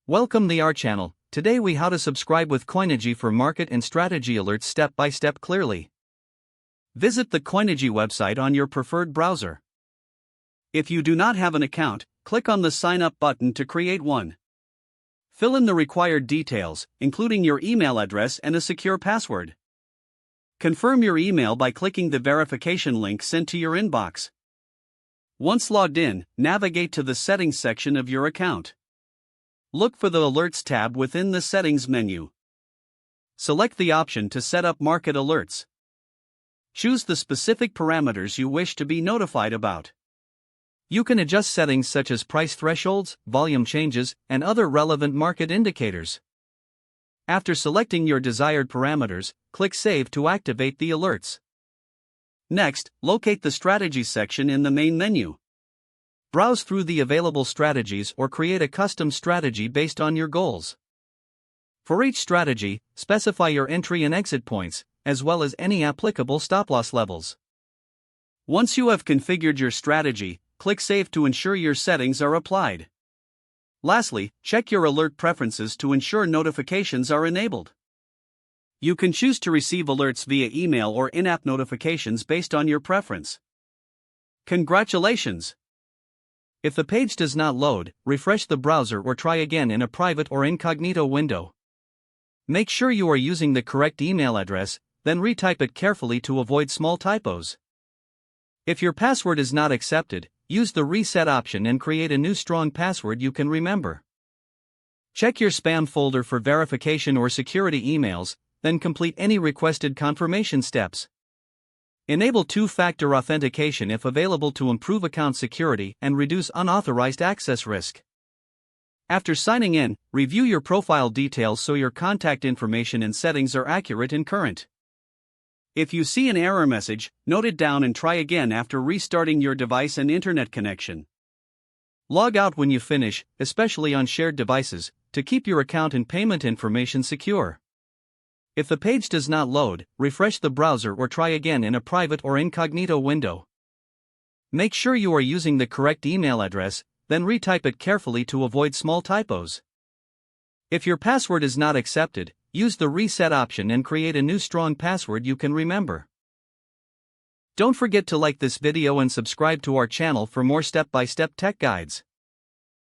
Welcome to our channel. Today we how to subscribe with Coinigy for market and strategy alerts step by step clearly. Visit the Coinigy website on your preferred browser. If you do not have an account, click on the sign up button to create one. Fill in the required details, including your email address and a secure password. Confirm your email by clicking the verification link sent to your inbox. Once logged in, navigate to the settings section of your account. Look for the Alerts tab within the Settings menu. Select the option to set up market alerts. Choose the specific parameters you wish to be notified about. You can adjust settings such as price thresholds, volume changes, and other relevant market indicators. After selecting your desired parameters, click Save to activate the alerts. Next, locate the Strategies section in the main menu. Browse through the available strategies or create a custom strategy based on your goals. For each strategy, specify your entry and exit points, as well as any applicable stop-loss levels. Once you have configured your strategy, click Save to ensure your settings are applied. Lastly, check your alert preferences to ensure notifications are enabled. You can choose to receive alerts via email or in-app notifications based on your preference. Congratulations! If the page does not load, refresh the browser or try again in a private or incognito window. Make sure you are using the correct email address, then retype it carefully to avoid small typos. If your password is not accepted, use the reset option and create a new strong password you can remember. Check your spam folder for verification or security emails, then complete any requested confirmation steps. Enable two-factor authentication if available to improve account security and reduce unauthorized access risk. After signing in, review your profile details so your contact information and settings are accurate and current. If you see an error message, note it down and try again after restarting your device and internet connection. Log out when you finish, especially on shared devices, to keep your account and payment information secure. If the page does not load, refresh the browser or try again in a private or incognito window. Make sure you are using the correct email address, then retype it carefully to avoid small typos. If your password is not accepted, use the reset option and create a new strong password you can remember. Don't forget to like this video and subscribe to our channel for more step-by-step tech guides.